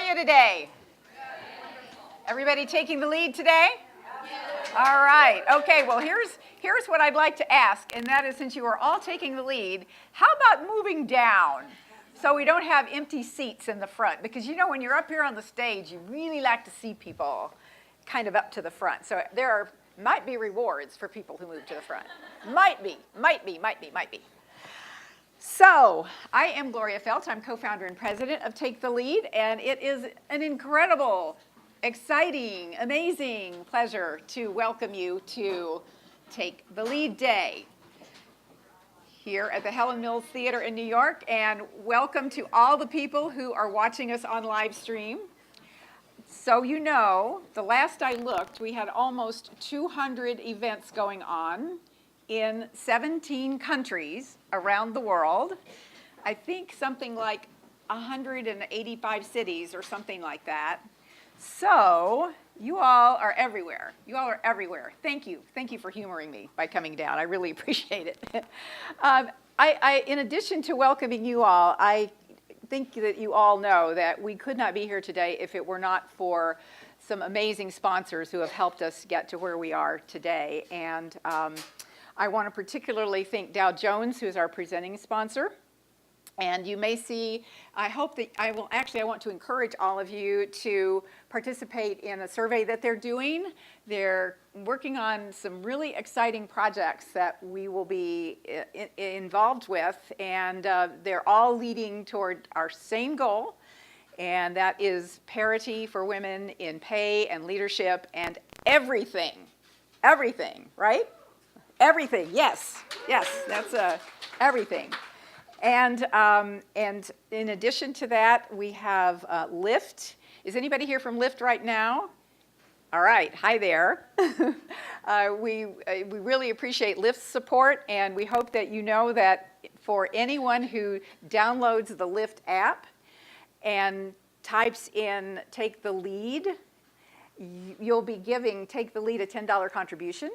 you today? Everybody taking the lead today? All right. Okay, well, here's what I'd like to ask, and that is, since you are all taking the lead, how about moving down so we don't have empty seats in the front? Because you know, when you're up here on the stage, you really like to see people kind of up to the front. So might be rewards for people who move to the front. Might be. So, I am Gloria Feldt. I'm co-founder and president of Take the Lead, and it is an incredible, exciting, amazing pleasure to welcome you to Take the Lead Day here at the Helen Mills Theater in New York, and welcome to all the people who are watching us on live stream. So you know, the last I looked, we had almost 200 events going on in 17 countries around the world. I think something like 185 cities or something like that. So you all are everywhere. You all are everywhere. Thank you. Thank you for humoring me by coming down. I really appreciate it. In addition to welcoming you all, I think that you all know that we could not be here today if it were not for some amazing sponsors who have helped us get to where we are today. And I want to particularly thank Dow Jones, who is our presenting sponsor. And you may see, I hope that I want to encourage all of you to participate in a survey that they're doing. They're working on some really exciting projects that we will be involved with, and they're all leading toward our same goal, and that is parity for women in pay and leadership and everything, right? Everything, yes, that's everything. And in addition to that, we have Lyft. Is anybody here from Lyft right now? All right, hi there. We really appreciate Lyft's support, and we hope that you know that for anyone who downloads the Lyft app and types in Take the Lead, you'll be giving Take the Lead a $10 contribution,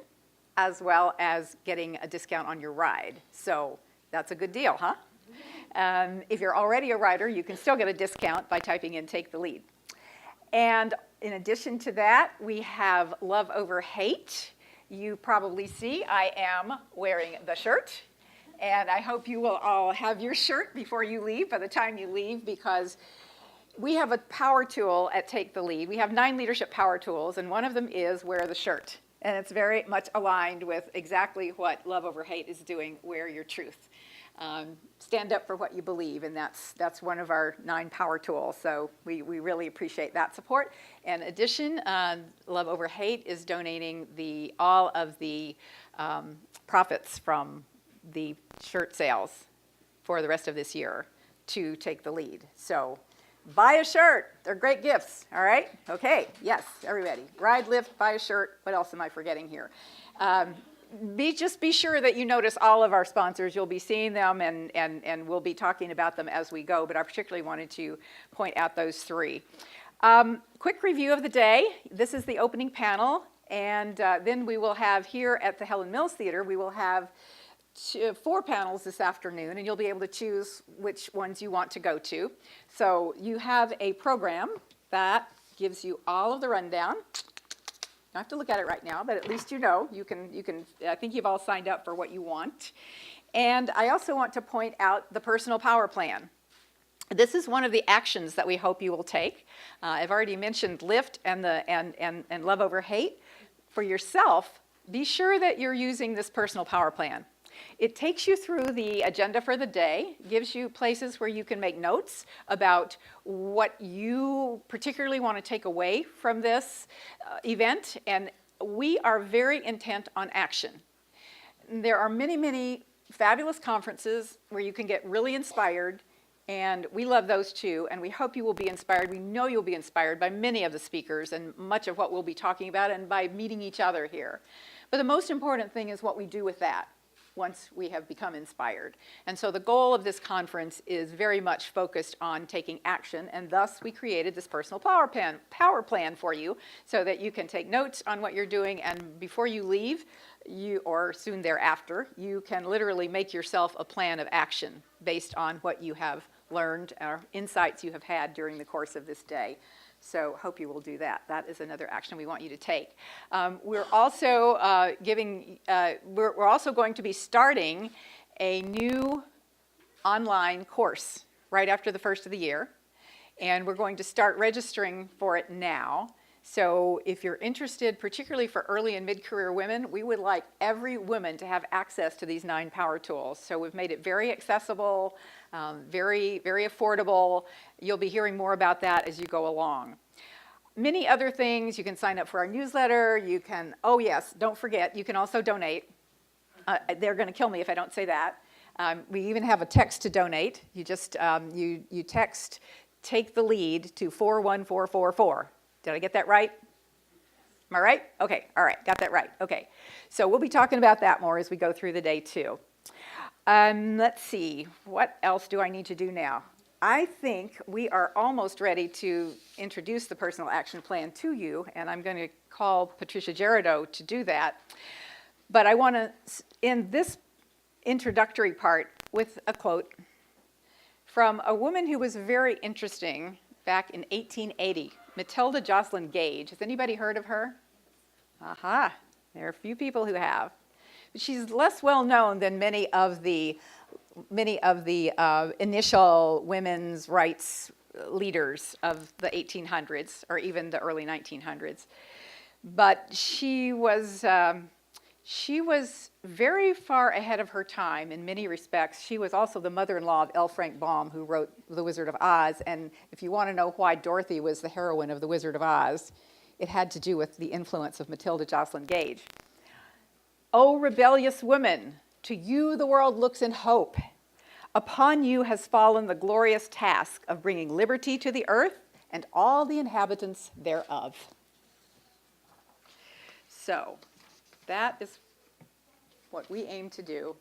as well as getting a discount on your ride. So that's a good deal, huh? If you're already a rider, you can still get a discount by typing in Take the Lead. And in addition to that, we have Love Over Hate. You probably see I am wearing the shirt. And I hope you will all have your shirt before you leave, by the time you leave, because we have a power tool at Take the Lead. We have 9 leadership power tools, and one of them is wear the shirt. And it's very much aligned with exactly what Love Over Hate is doing, wear your truth. Stand up for what you believe, and that's one of our 9 power tools, so we really appreciate that support. In addition, Love Over Hate is donating all of the profits from the shirt sales for the rest of this year to Take the Lead. So buy a shirt. They're great gifts, all right? Okay, yes, everybody. Ride, Lyft, buy a shirt. What else am I forgetting here? Just be sure that you notice all of our sponsors. You'll be seeing them, and we'll be talking about them as we go, but I particularly wanted to point out those 3. Quick review of the day. This is the opening panel, and then we will have here at the Helen Mills Theater, we will have 4 panels this afternoon, and you'll be able to choose which ones you want to go to. So you have a program that gives you all of the rundown. You don't have to look at it right now, but at least you know. You can. I think you've all signed up for what you want. And I also want to point out the personal power plan. This is one of the actions that we hope you will take. I've already mentioned Lyft and Love Over Hate. For yourself, be sure that you're using this personal power plan. It takes you through the agenda for the day, gives you places where you can make notes about what you particularly want to take away from this event, and we are very intent on action. There are many, many fabulous conferences where you can get really inspired, and we love those too, and we hope you will be inspired. We know you'll be inspired by many of the speakers and much of what we'll be talking about, and by meeting each other here. But the most important thing is what we do with that. once we have become inspired. And so the goal of this conference is very much focused on taking action, and thus we created this personal power plan for you so that you can take notes on what you're doing, and before you leave, or soon thereafter, you can literally make yourself a plan of action based on what you have learned or insights you have had during the course of this day. So hope you will do that. That is another action we want you to take. We're also we're also going to be starting a new online course right after the first of the year, and we're going to start registering for it now. So if you're interested, particularly for early and mid-career women, we would like every woman to have access to these 9 power tools. So we've made it very accessible, very, very affordable. You'll be hearing more about that as you go along. Many other things. You can sign up for our newsletter. You can, oh yes, don't forget, you can also donate. They're going to kill me if I don't say that. We even have a text to donate. You just, you text Take the Lead to 41444. Did I get that right? Am I right? Okay, all right, got that right. Okay, so we'll be talking about that more as we go through the day too. Let's see, what else do I need to do now? I think we are almost ready to introduce the personal action plan to you, and I'm going to call Patricia Gerardo to do that. But I want to end this introductory part with a quote from a woman who was very interesting back in 1880. Matilda Joslyn Gage. Has anybody heard of her? Aha, there are a few people who have. She's less well known than many of the initial women's rights leaders of the 1800s or even the early 1900s. But she was very far ahead of her time in many respects. She was also the mother-in-law of L. Frank Baum, who wrote The Wizard of Oz. And if you want to know why Dorothy was the heroine of The Wizard of Oz, it had to do with the influence of Matilda Joslyn Gage. O rebellious woman, to you the world looks in hope. Upon you has fallen the glorious task of bringing liberty to the earth and all the inhabitants thereof. So, that is what we aim to do,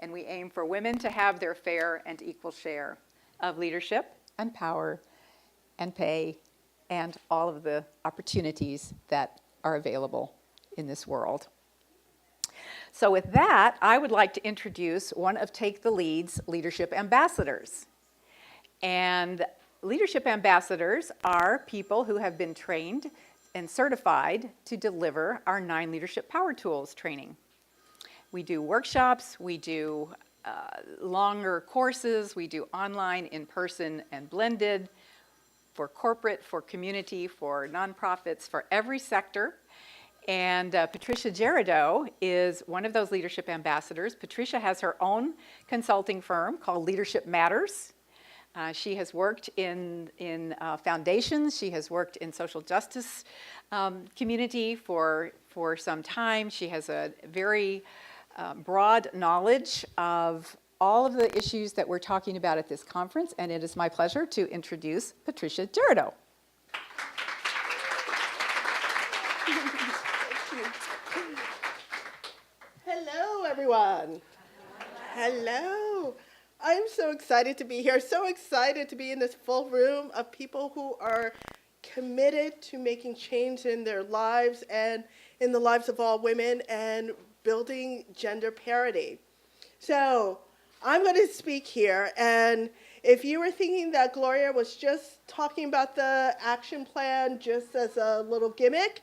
and we aim for women to have their fair and equal share of leadership and power and pay and all of the opportunities that are available in this world. So with that, I would like to introduce one of Take the Lead's leadership ambassadors. And leadership ambassadors are people who have been trained and certified to deliver our 9 leadership power tools training. We do workshops, we do longer courses, we do online, in-person, and blended for corporate, for community, for nonprofits, for every sector. And Patricia Gerardo is one of those leadership ambassadors. Patricia has her own consulting firm called Leadership Matters. She has worked in foundations. She has worked in social justice community for some time. She has a very broad knowledge of all of the issues that we're talking about at this conference, and it is my pleasure to introduce Patricia Gerardo. Hello, everyone. Hello. I'm so excited to be here, so excited to be in this full room of people who are committed to making change in their lives and in the lives of all women and building gender parity. So I'm going to speak here, and if you were thinking that Gloria was just talking about the action plan just as a little gimmick,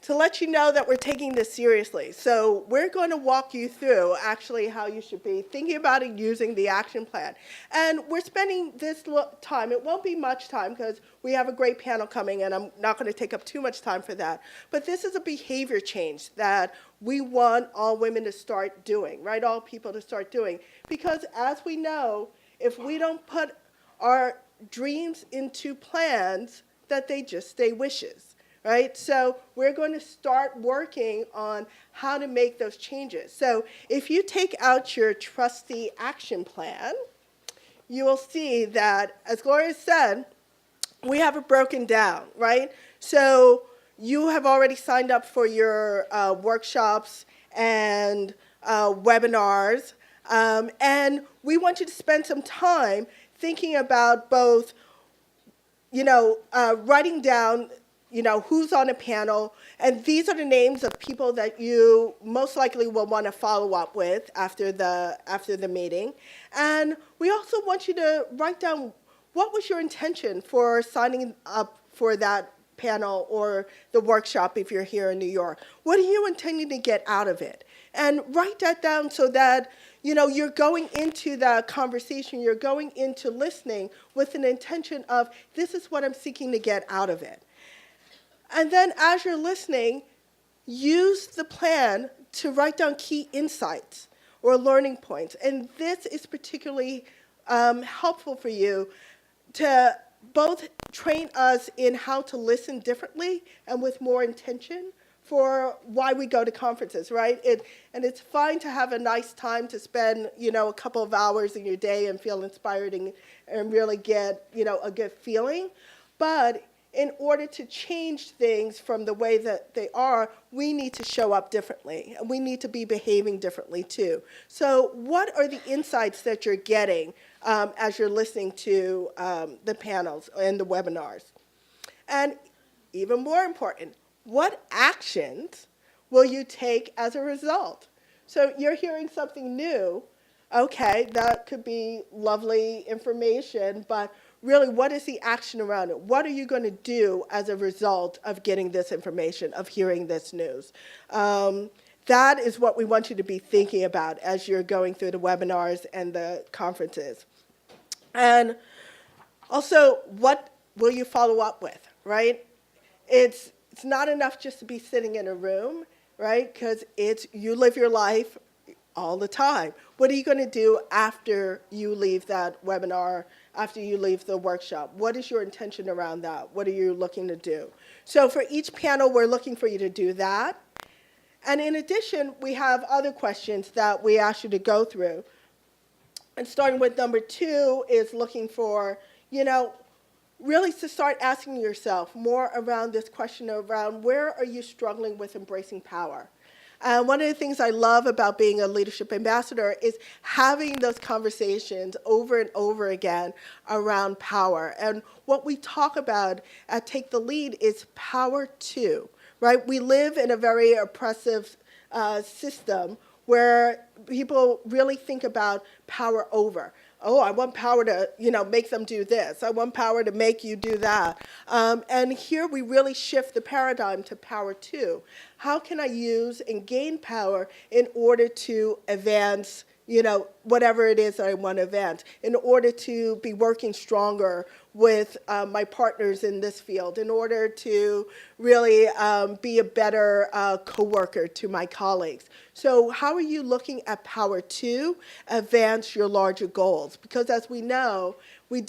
to let you know that we're taking this seriously. So we're going to walk you through actually how you should be thinking about it using the action plan. And we're spending this time, it won't be much time because we have a great panel coming and I'm not going to take up too much time for that. But this is a behavior change that we want all women to start doing, right? All people to start doing. Because as we know, if we don't put our dreams into plans, that they just stay wishes. Right? So we're going to start working on how to make those changes. So if you take out your trusty action plan, you will see that, as Gloria said, we have it broken down, right? So you have already signed up for your workshops and webinars. And we want you to spend some time thinking about both, writing down, who's on a panel. And these are the names of people that you most likely will want to follow up with after the meeting. And we also want you to write down what was your intention for signing up for that panel or the workshop if you're here in New York. What are you intending to get out of it? And write that down so that you're going into the conversation, you're going into listening with an intention of, this is what I'm seeking to get out of it. And then as you're listening, use the plan to write down key insights or learning points. And this is particularly helpful for you to both train us in how to listen differently and with more intention for why we go to conferences, right? And it's fine to have a nice time to spend, a couple of hours in your day and feel inspired and really get, a good feeling. But in order to change things from the way that they are, we need to show up differently, and we need to be behaving differently too. So what are the insights that you're getting as you're listening to the panels and the webinars? And even more important, what actions will you take as a result? So you're hearing something new. Okay, that could be lovely information, but really, what is the action around it? What are you going to do as a result of getting this information, of hearing this news? That is what we want you to be thinking about as you're going through the webinars and the conferences. And also, what will you follow up with, right? It's not enough just to be sitting in a room, right? Because you live your life all the time. What are you going to do after you leave that webinar, after you leave the workshop? What is your intention around that? What are you looking to do? So for each panel, we're looking for you to do that. And in addition, we have other questions that we ask you to go through. And starting with number 2 is looking for, really to start asking yourself more around this question around where are you struggling with embracing power? One of the things I love about being a leadership ambassador is having those conversations over and over again around power. And what we talk about at Take the Lead is power too, right? We live in a very oppressive system where people really think about power over. Oh, I want power to, make them do this. I want power to make you do that. And here we really shift the paradigm to power too. How can I use and gain power in order to advance, whatever it is that I want to advance, in order to be working stronger with my partners in this field, in order to really be a better coworker to my colleagues. So how are you looking at power to advance your larger goals? Because as we know, we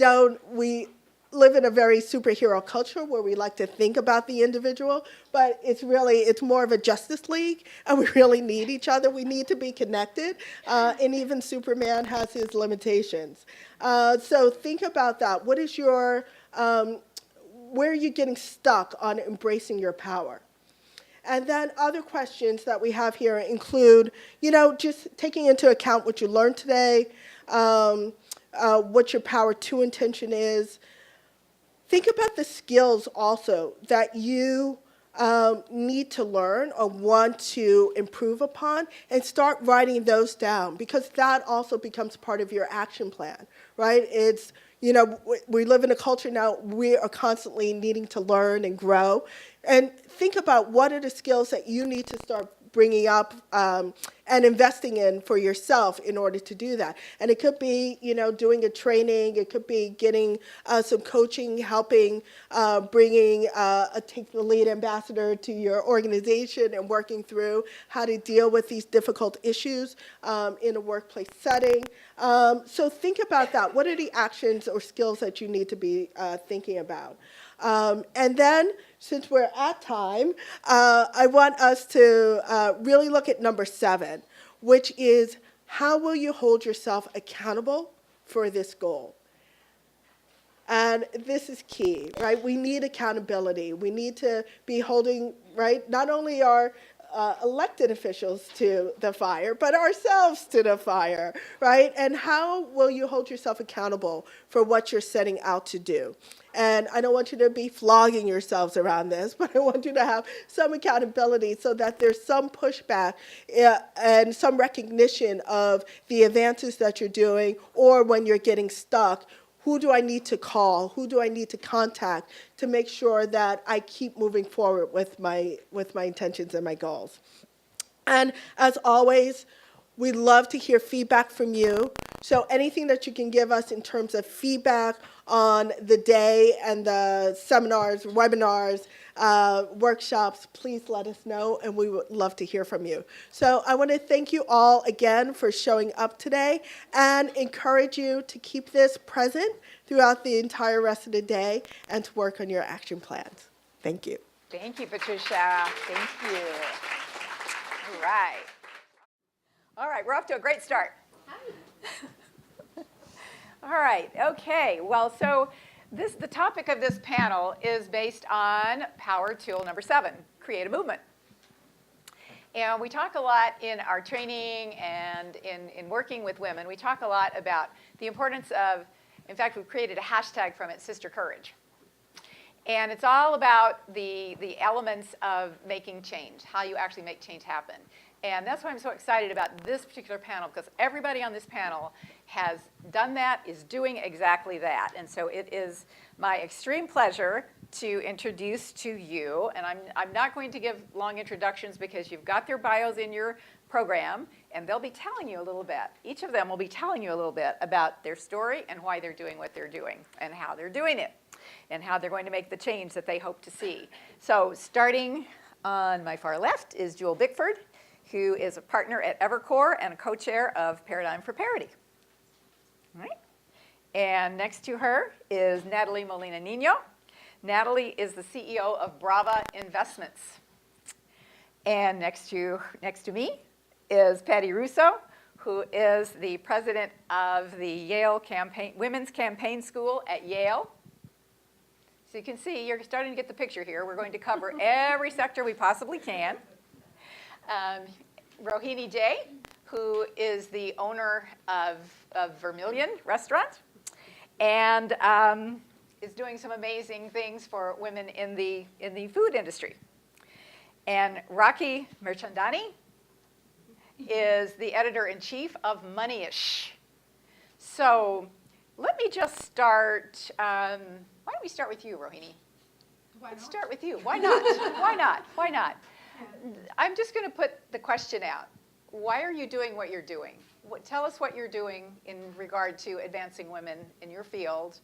live in a very superhero culture where we like to think about the individual, but it's more of a justice league, and we really need each other. We need to be connected, and even Superman has his limitations. So think about that. What is where are you getting stuck on embracing your power? And then other questions that we have here include, just taking into account what you learned today, what your power to intention is. Think about the skills also that you need to learn or want to improve upon, and start writing those down, because that also becomes part of your action plan, right? It's, we live in a culture now, we are constantly needing to learn and grow. And think about what are the skills that you need to start bringing up and investing in for yourself in order to do that. And it could be, doing a training. It could be getting some coaching, helping, bringing a Take the Lead ambassador to your organization and working through how to deal with these difficult issues in a workplace setting. So think about that. What are the actions or skills that you need to be thinking about? And then, since we're at time, I want us to really look at number 7, which is how will you hold yourself accountable for this goal? And this is key, right? We need accountability. We need to be holding, right, not only our elected officials to the fire, but ourselves to the fire, right? And how will you hold yourself accountable for what you're setting out to do? And I don't want you to be flogging yourselves around this, but I want you to have some accountability so that there's some pushback and some recognition of the advances that you're doing, or when you're getting stuck, who do I need to call? Who do I need to contact to make sure that I keep moving forward with my intentions and my goals? And as always, we love to hear feedback from you. So anything that you can give us in terms of feedback on the day and the seminars, webinars, workshops, please let us know, and we would love to hear from you. So I want to thank you all again for showing up today and encourage you to keep this present throughout the entire rest of the day and to work on your action plans. Thank you. Thank you, Patricia. Thank you. All right. All right, we're off to a great start. All right, okay. Well, so the topic of this panel is based on power tool number 7, create a movement. And we talk a lot in our training and in working with women, we talk a lot about the importance of, in fact, we've created a hashtag from it, Sister Courage. And it's all about the elements of making change, how you actually make change happen. And that's why I'm so excited about this particular panel, because everybody on this panel has done that, is doing exactly that. And so it is my extreme pleasure to introduce to you, and I'm not going to give long introductions because you've got their bios in your program, and they'll be telling you a little bit. Each of them will be telling you a little bit about their story and why they're doing what they're doing and how they're doing it and how they're going to make the change that they hope to see. So starting on my far left is Jewelle Bickford, who is a partner at Evercore and a co-chair of Paradigm for Parity. All right. And next to her is Nathalie Molina Niño. Nathalie is the CEO of Brava Investments. And next to me is Patty Russo, who is the president of the Yale Women's Campaign School at Yale. So you can see, you're starting to get the picture here. We're going to cover every sector we possibly can. Rohini J, who is the owner of Vermilion restaurant, and is doing some amazing things for women in the food industry. And Raakhee Mirchandani is the editor-in-chief of Moneyish. So let me just start. Why don't we start with you, Rohini? Let's start with you. Why not? Why not? Why not? I'm just going to put the question out. Why are you doing what you're doing? Tell us what you're doing in regard to advancing women in your field.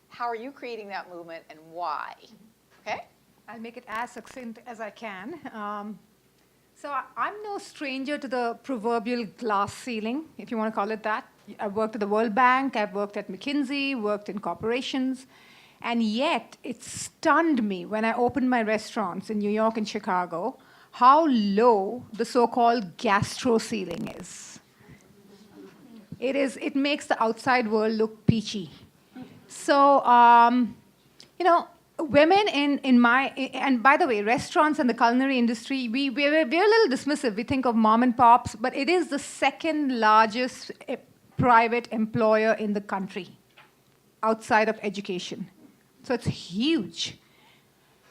How are you creating that movement, and why? Okay? I'll make it as succinct as I can. So I'm no stranger to the proverbial glass ceiling, if you want to call it that. I've worked at the World Bank, I've worked at McKinsey, worked in corporations, and yet it stunned me when I opened my restaurants in New York and Chicago how low the so-called gastro ceiling is. It makes the outside world look peachy. So, women and by the way, restaurants and the culinary industry, we're a little dismissive. We think of mom and pops, but it is the second largest private employer in the country outside of education. So it's huge.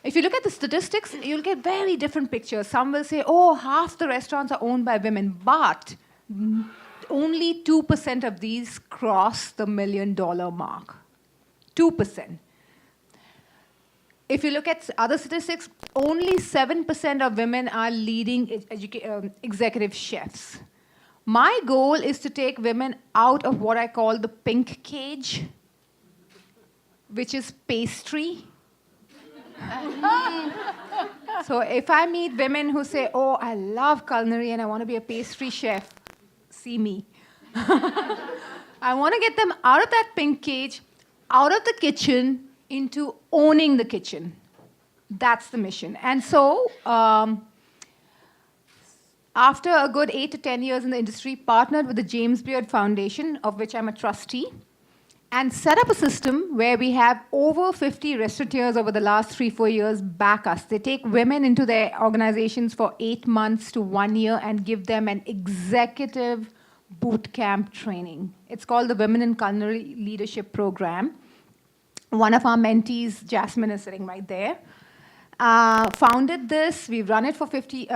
If you look at the statistics, you'll get very different pictures. Some will say, oh, half the restaurants are owned by women, but only 2% of these cross the $1 million mark. 2%. If you look at other statistics, only 7% of women are leading executive chefs. My goal is to take women out of what I call the pink cage, which is pastry. So if I meet women who say, oh, I love culinary and I want to be a pastry chef, see me. I want to get them out of that pink cage, out of the kitchen, into owning the kitchen. That's the mission. And so after a good 8 to 10 years in the industry, partnered with the James Beard Foundation, of which I'm a trustee, and set up a system where we have over 50 restaurateurs over the last 3-4 years back us. They take women into their organizations for 8 months to 1 year and give them an executive boot camp training. It's called the Women in Culinary Leadership Program. One of our mentees, Jasmine, is sitting right there. Founded this. We've run it for 50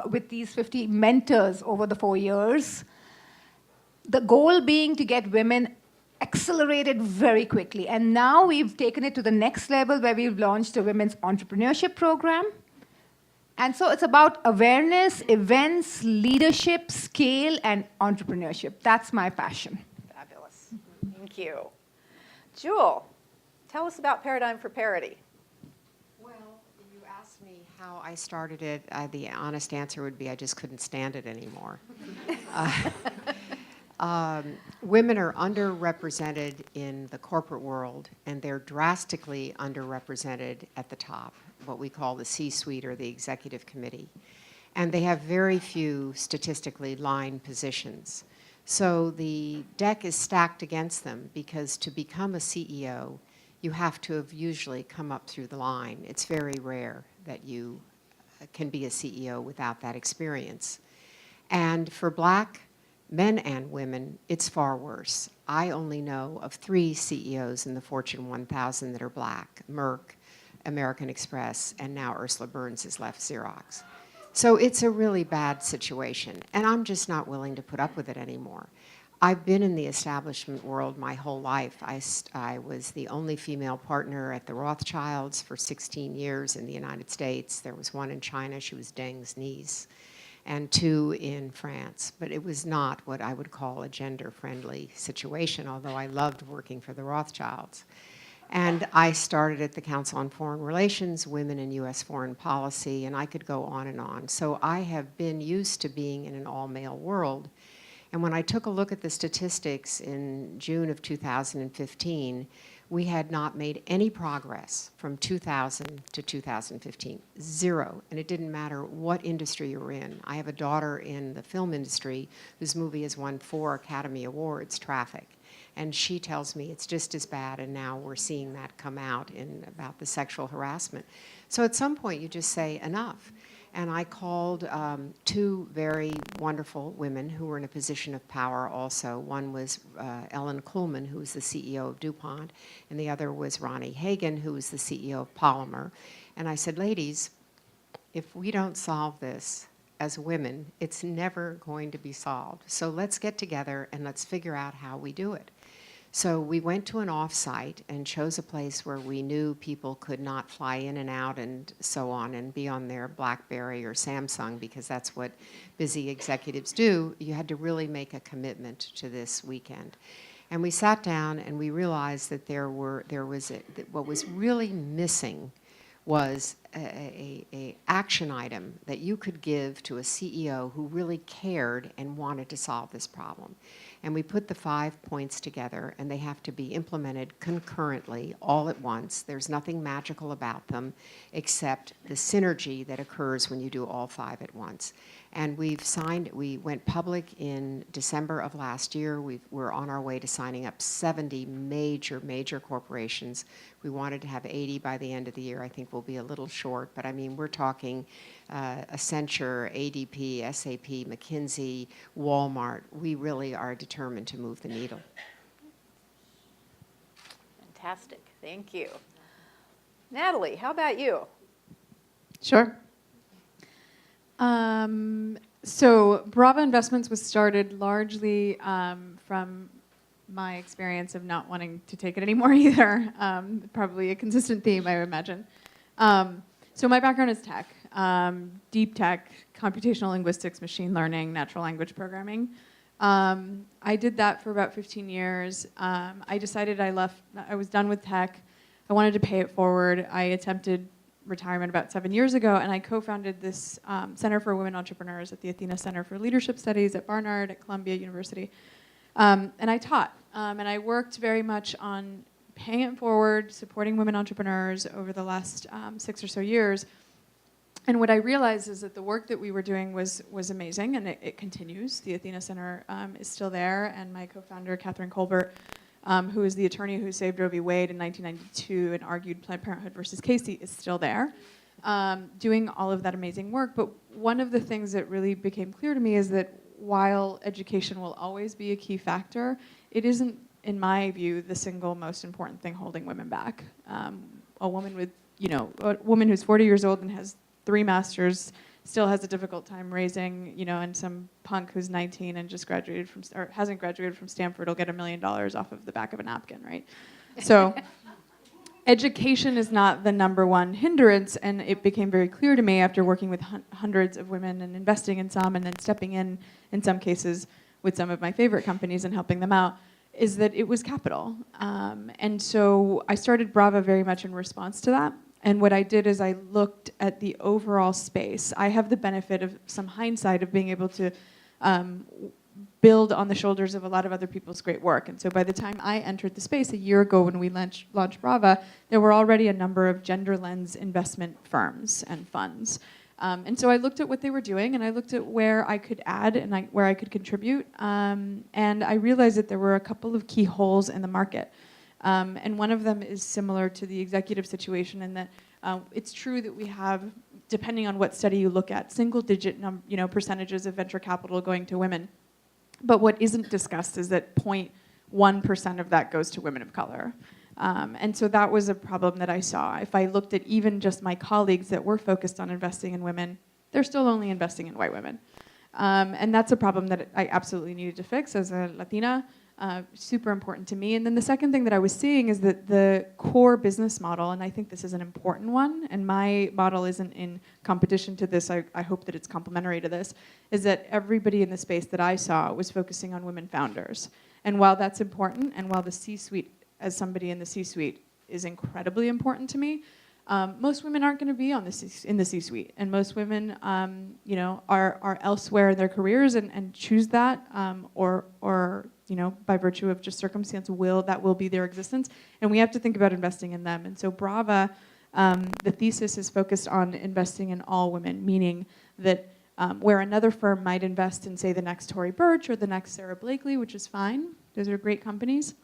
with these 50 mentors over the 4 years. The goal being to get women accelerated very quickly. And now we've taken it to the next level where we've launched a women's entrepreneurship program. And so it's about awareness, events, leadership, scale, and entrepreneurship. That's my passion. Fabulous. Thank you. Jewelle, tell us about Paradigm for Parity. Well, you asked me how I started it. The honest answer would be I just couldn't stand it anymore. Women are underrepresented in the corporate world, and they're drastically underrepresented at the top, what we call the C-suite or the executive committee. And they have very few statistically line positions. So the deck is stacked against them because to become a CEO, you have to have usually come up through the line. It's very rare that you can be a CEO without that experience. And for Black men and women, it's far worse. I only know of 3 CEOs in the Fortune 1000 that are Black: Merck, American Express, and now Ursula Burns has left Xerox. So it's a really bad situation, and I'm just not willing to put up with it anymore. I've been in the establishment world my whole life. I was the only female partner at the Rothschilds for 16 years in the United States. There was one in China. She was Deng's niece, and 2 in France. But it was not what I would call a gender-friendly situation, although I loved working for the Rothschilds. And I started at the Council on Foreign Relations, Women in U.S. Foreign Policy, and I could go on and on. So I have been used to being in an all-male world. And when I took a look at the statistics in June of 2015, we had not made any progress from 2000 to 2015, 0. And it didn't matter what industry you were in. I have a daughter in the film industry whose movie has won 4 Academy Awards, Traffic. And she tells me it's just as bad, and now we're seeing that come out in about the sexual harassment. So at some point you just say enough. And I called 2 very wonderful women who were in a position of power also. One was Ellen Kuhlman, who was the CEO of DuPont, and the other was Ronnie Hagen, who was the CEO of Polymer. And I said, ladies, if we don't solve this as women, it's never going to be solved. So let's get together and let's figure out how we do it. So we went to an off-site and chose a place where we knew people could not fly in and out and so on and be on their BlackBerry or Samsung, because that's what busy executives do. You had to really make a commitment to this weekend. And we sat down and we realized that what was really missing was a action item that you could give to a CEO who really cared and wanted to solve this problem. And we put the 5 points together, and they have to be implemented concurrently, all at once. There's nothing magical about them except the synergy that occurs when you do all 5 at once. And we went public in December of last year. We're on our way to signing up 70 major corporations. We wanted to have 80 by the end of the year. I think we'll be a little short, but I mean, we're talking Accenture, ADP, SAP, McKinsey, Walmart. We really are determined to move the needle. Fantastic. Thank you. Nathalie, how about you? Sure. So Brava Investments was started largely from my experience of not wanting to take it anymore either. Probably a consistent theme, I would imagine. So my background is tech, deep tech, computational linguistics, machine learning, natural language programming. I did that for about 15 years. I decided I was done with tech. I wanted to pay it forward. I attempted retirement about 7 years ago, and I co-founded this Center for Women Entrepreneurs at the Athena Center for Leadership Studies at Barnard at Columbia University. And I taught, and I worked very much on paying it forward, supporting women entrepreneurs over the last 6 or so years. And what I realized is that the work that we were doing was amazing, and it continues. The Athena Center is still there, and my co-founder, Catherine Colbert, who is the attorney who saved Roe v. Wade in 1992 and argued Planned Parenthood versus Casey, is still there, doing all of that amazing work. But one of the things that really became clear to me is that while education will always be a key factor, it isn't, in my view, the single most important thing holding women back. A woman with, a woman who's 40 years old and has 3 masters still has a difficult time raising, and some punk who's 19 and just graduated from, or hasn't graduated from Stanford will get $1 million off of the back of a napkin, right? So education is not the #1 hindrance, and it became very clear to me after working with hundreds of women and investing in some and then stepping in some cases with some of my favorite companies and helping them out, is that it was capital. And so I started Brava very much in response to that. And what I did is I looked at the overall space. I have the benefit of some hindsight of being able to build on the shoulders of a lot of other people's great work. And so by the time I entered the space a year ago when we launched Brava, there were already a number of gender lens investment firms and funds. And so I looked at what they were doing, and I looked at where I could add and where I could contribute. And I realized that there were a couple of key holes in the market. And one of them is similar to the executive situation in that it's true that we have, depending on what study you look at, single-digit percentages of venture capital going to women. But what isn't discussed is that 0.1% of that goes to women of color. And so that was a problem that I saw. If I looked at even just my colleagues that were focused on investing in women, they're still only investing in white women. And that's a problem that I absolutely needed to fix as a Latina. Super important to me. And then the second thing that I was seeing is that the core business model, and I think this is an important one, and my model isn't in competition to this, I hope that it's complementary to this, is that everybody in the space that I saw was focusing on women founders. And while that's important, and while the C-suite, as somebody in the C-suite, is incredibly important to me, most women aren't going to be in the C-suite, and most women, are elsewhere in their careers and choose that, or by virtue of just circumstance, that will be their existence, and we have to think about investing in them. And so Brava, the thesis is focused on investing in all women, meaning that where another firm might invest in, say, the next Tory Burch or the next Sarah Blakely, which is fine, those are great companies.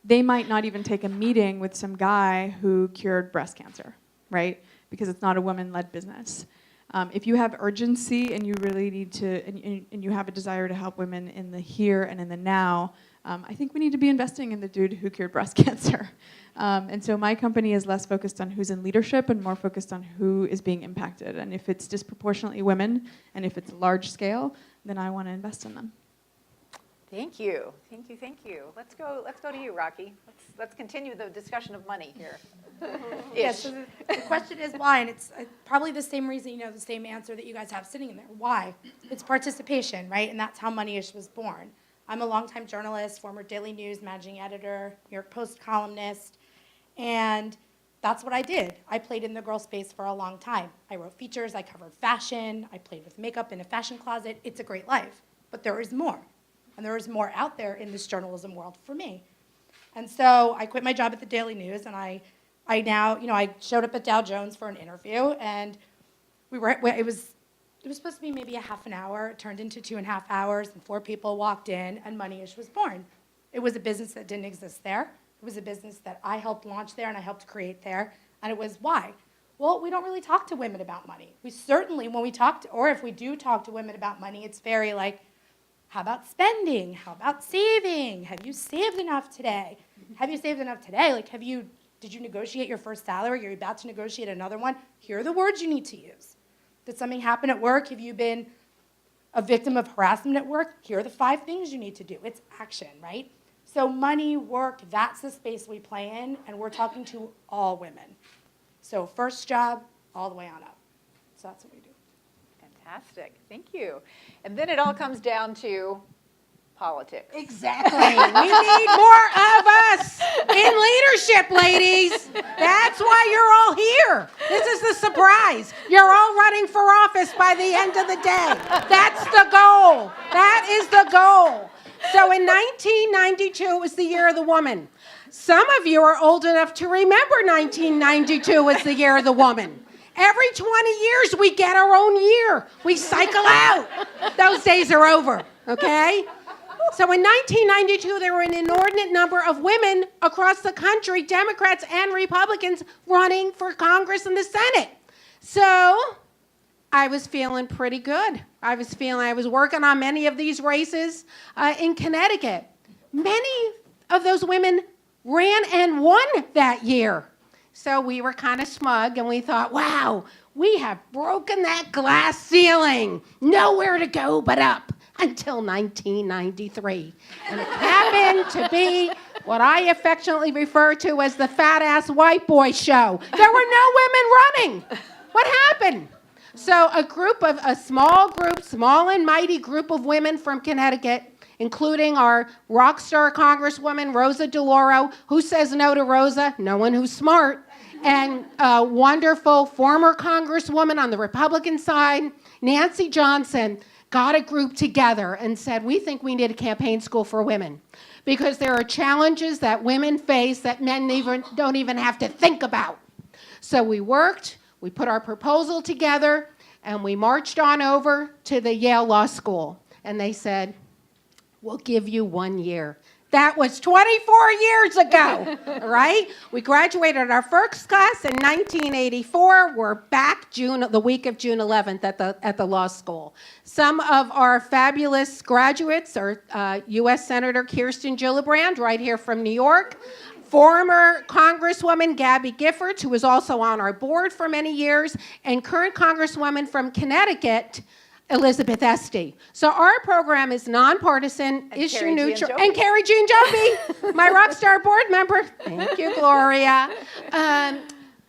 They might not even take a meeting with some guy who cured breast cancer, right? Because it's not a woman-led business. If you have urgency and you really need to, and you have a desire to help women in the here and in the now, I think we need to be investing in the dude who cured breast cancer. And so my company is less focused on who's in leadership and more focused on who is being impacted. And if it's disproportionately women, and if it's large scale, then I want to invest in them. Thank you. Let's go to you, Raakhee. Let's continue the discussion of money here. Yes, so the question is why, and it's probably the same reason, the same answer that you guys have sitting in there. Why? It's participation, right? And that's how Moneyish was born. I'm a longtime journalist, former Daily News managing editor, New York Post columnist, and that's what I did. I played in the girl space for a long time. I wrote features, I covered fashion, I played with makeup in a fashion closet. It's a great life, but there is more. And there is more out there in this journalism world for me. And so I quit my job at the Daily News, and I now, I showed up at Dow Jones for an interview, and it was supposed to be maybe a half an hour. It turned into 2.5 hours, and 4 people walked in, and Moneyish was born. It was a business that didn't exist there. It was a business that I helped launch there and I helped create there. And it was why? Well, we don't really talk to women about money. We certainly, when we talk to, or if we do talk to women about money, it's very like, how about spending? How about saving? Have you saved enough today? Have you saved enough today? Like, did you negotiate your first salary? Are you about to negotiate another one? Here are the words you need to use. Did something happen at work? Have you been a victim of harassment at work? Here are the 5 things you need to do. It's action, right? So money, work, that's the space we play in, and we're talking to all women. So first job, all the way on up. So that's what we do. Fantastic. Thank you. And then it all comes down to politics. Exactly. We need more of us in leadership, ladies. That's why you're all here. This is the surprise. You're all running for office by the end of the day. That's the goal. That is the goal. So in 1992, it was the year of the woman. Some of you are old enough to remember 1992 as the year of the woman. Every 20 years, we get our own year. We cycle out. Those days are over, okay? So in 1992, there were an inordinate number of women across the country, Democrats and Republicans, running for Congress and the Senate. So I was feeling pretty good. I was working on many of these races in Connecticut. Many of those women ran and won that year. So we were kind of smug, and we thought, wow, we have broken that glass ceiling. Nowhere to go but up. Until 1993. And it happened to be what I affectionately refer to as the fat-ass white boy show. There were no women running. What happened? So a small and mighty group of women from Connecticut, including our rock star Congresswoman, Rosa DeLauro, who says no to Rosa? No one who's smart. And a wonderful former Congresswoman on the Republican side, Nancy Johnson, got a group together and said, we think we need a campaign school for women because there are challenges that women face that men don't even have to think about. So we worked, we put our proposal together, and we marched on over to the Yale Law School. And they said, we'll give you 1 year. That was 24 years ago, right? We graduated our first class in 1984. We're back the week of June 11th at the law school. Some of our fabulous graduates are U.S. Senator Kirsten Gillibrand, right here from New York, former Congresswoman Gabby Gifford, who was also on our board for many years, and current Congresswoman from Connecticut, Elizabeth Esty. So our program is nonpartisan, issue neutral, and Carrie Jean Joby, my rock star board member. Thank you, Gloria.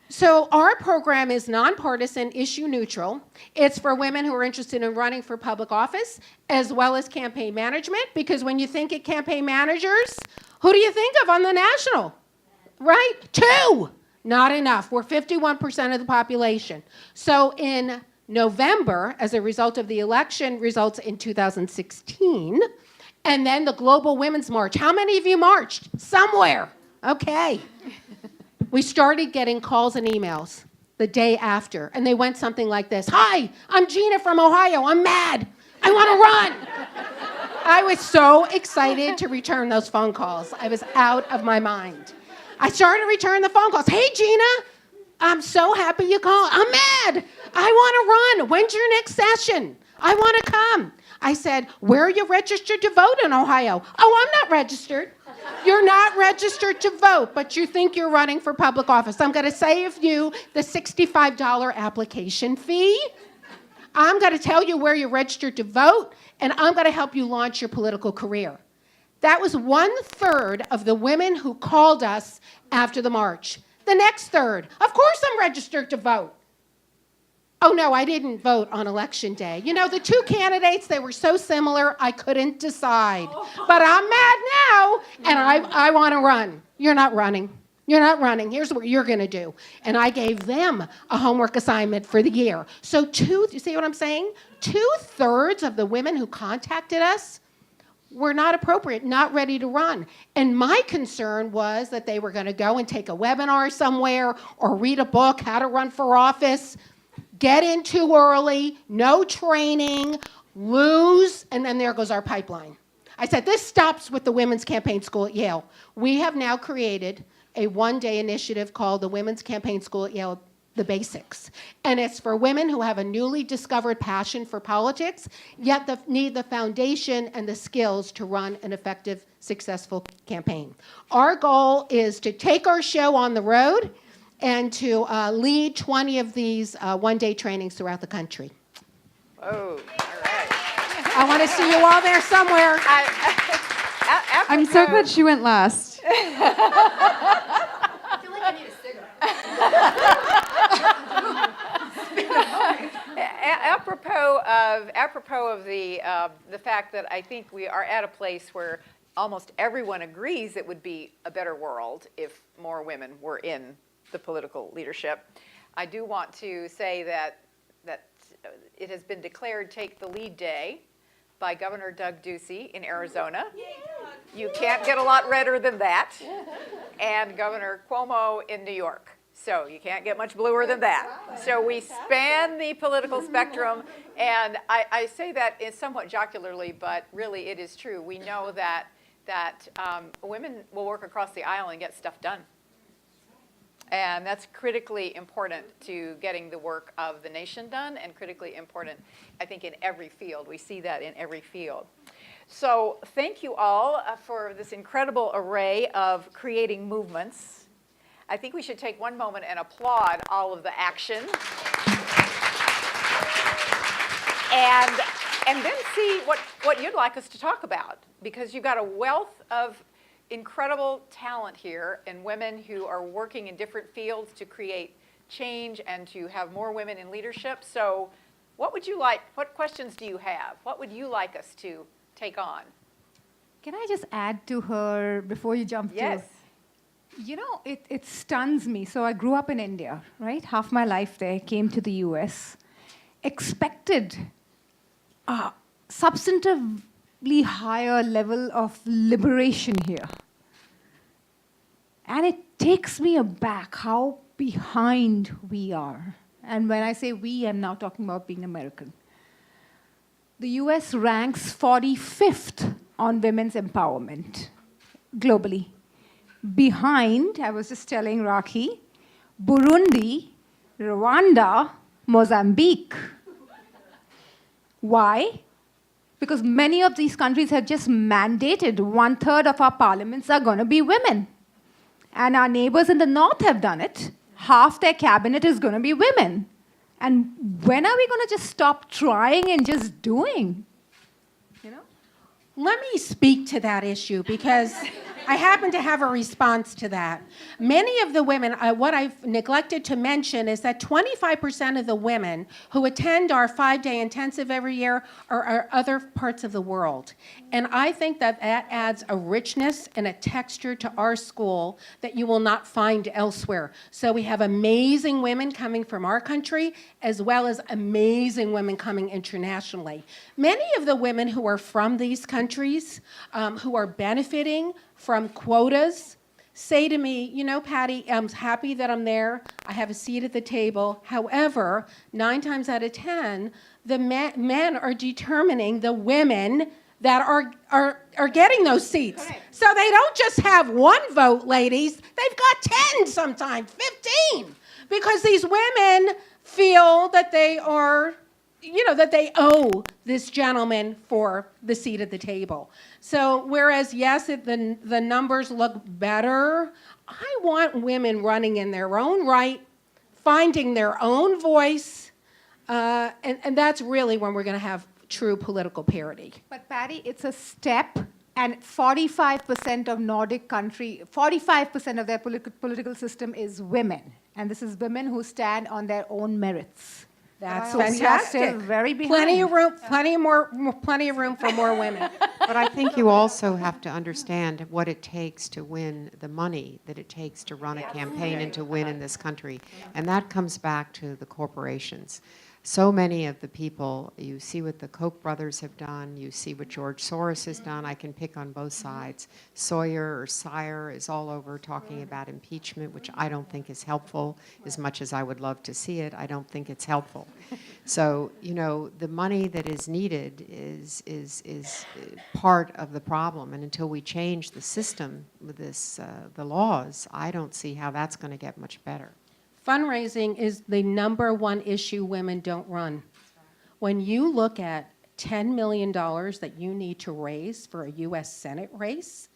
So our program is nonpartisan, issue neutral. It's for women who are interested in running for public office, as well as campaign management, because when you think of campaign managers, who do you think of on the national? Right? 2. Not enough. We're 51% of the population. So in November, as a result of the election results in 2016, and then the Global Women's March. How many of you marched? Somewhere. Okay. We started getting calls and emails the day after, and they went something like this. Hi, I'm Gina from Ohio. I'm mad. I want to run. I was so excited to return those phone calls. I was out of my mind. I started returning the phone calls. Hey, Gina, I'm so happy you called. I'm mad. I want to run. When's your next session? I want to come. I said, where are you registered to vote in Ohio? Oh, I'm not registered. You're not registered to vote, but you think you're running for public office. I'm going to save you the $65 application fee. I'm going to tell you where you're registered to vote, and I'm going to help you launch your political career. That was 1/3 of the women who called us after the march. The next third, of course I'm registered to vote. Oh no, I didn't vote on election day. You know, the 2 candidates, they were so similar, I couldn't decide. But I'm mad now, and I want to run. You're not running. You're not running. Here's what you're going to do. And I gave them a homework assignment for the year. So you see what I'm saying? 2/3 of the women who contacted us were not appropriate, not ready to run. And my concern was that they were going to go and take a webinar somewhere or read a book, How to Run for Office, get in too early, no training, lose, and then there goes our pipeline. I said, this stops with the Women's Campaign School at Yale. We have now created a 1-day initiative called the Women's Campaign School at Yale, The Basics. And it's for women who have a newly discovered passion for politics, yet need the foundation and the skills to run an effective, successful campaign. Our goal is to take our show on the road and to lead 20 of these 1-day trainings throughout the country. Oh, all right. I want to see you all there somewhere. I'm so glad she went last. I feel like I need a cigarette. Apropos of the fact that I think we are at a place where almost everyone agrees it would be a better world if more women were in the political leadership. I do want to say that it has been declared Take the Lead Day by Governor Doug Ducey in Arizona. You can't get a lot redder than that. And Governor Cuomo in New York. So you can't get much bluer than that. So we span the political spectrum And I say that somewhat jocularly, but really it is true. We know that women will work across the aisle and get stuff done. And that's critically important to getting the work of the nation done, and critically important, I think, in every field. We see that in every field. So thank you all for this incredible array of creating movements. I think we should take one moment and applaud all of the action. And then see what you'd like us to talk about, because you've got a wealth of incredible talent here and women who are working in different fields to create change and to have more women in leadership. So what questions do you have? What would you like us to take on? Can I just add to her before you jump Yes. to? You know, it stuns me. So I grew up in India, right? Half my life there, came to the US, expected substantively higher level of liberation here. And it takes me aback how behind we are. And when I say we, I'm now talking about being American. The US ranks 45th on women's empowerment globally. Behind, I was just telling Raakhee, Burundi, Rwanda, Mozambique. Why? Because many of these countries have just mandated 1/3 of our parliaments are going to be women. And our neighbors in the north have done it. Half their cabinet is going to be women. And when are we going to just stop trying and just doing? You know? Let me speak to that issue because I happen to have a response to that. Many of the women, what I've neglected to mention is that 25% of the women who attend our 5-day intensive every year are other parts of the world. And I think that adds a richness and a texture to our school that you will not find elsewhere. So we have amazing women coming from our country as well as amazing women coming internationally. Many of the women who are from these countries who are benefiting from quotas say to me, you know, Patty, I'm happy that I'm there. I have a seat at the table. However, 9 times out of 10, the men are determining the women that are getting those seats. Right. So they don't just have 1 vote, ladies. They've got 10 sometimes, 15, because these women feel that they are, that they owe this gentleman for the seat at the table. So whereas, yes, the numbers look better, I want women running in their own right, finding their own voice, and that's really when we're going to have true political parity. But Patty, it's a step, and 45% of Nordic country, 45% of their political system is women. And this is women who stand on their own merits. That's so fantastic. We are still very behind. Plenty of room for more women. But I think you also have to understand what it takes to win the money that it takes to run a campaign and to win in this country. And that comes back to the corporations. So many of the people, you see what the Koch brothers have done, you see what George Soros has done. I can pick on both sides. Sawyer is all over talking about impeachment, which I don't think is helpful. As much as I would love to see it, I don't think it's helpful. So, the money that is needed is part of the problem. And until we change the system with the laws, I don't see how that's going to get much better. Fundraising is the #1 issue women don't run. When you look at $10 million that you need to raise for a U.S. Senate race,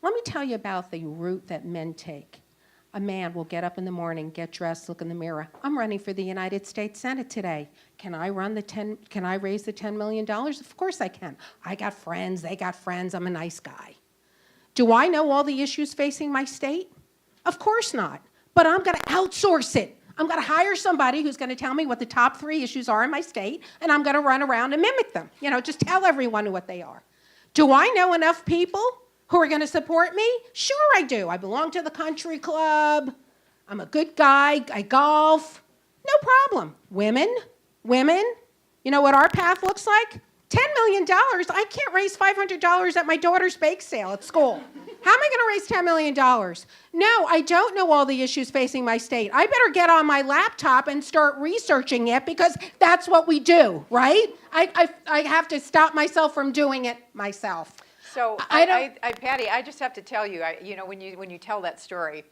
let me tell you about the route that men take. A man will get up in the morning, get dressed, look in the mirror. I'm running for the United States Senate today. Can I raise the $10 million? Of course I can. I got friends, they got friends, I'm a nice guy. Do I know all the issues facing my state? Of course not. But I'm going to outsource it. I'm going to hire somebody who's going to tell me what the top 3 issues are in my state, and I'm going to run around and mimic them. Just tell everyone what they are. Do I know enough people who are going to support me? Sure I do. I belong to the country club. I'm a good guy. I golf. No problem. Women, you know what our path looks like? $10 million. I can't raise $500 at my daughter's bake sale at school. How am I going to raise $10 million? No, I don't know all the issues facing my state. I better get on my laptop and start researching it because that's what we do, right? I have to stop myself from doing it myself. So, Patty, I just have to tell you, when you tell that story,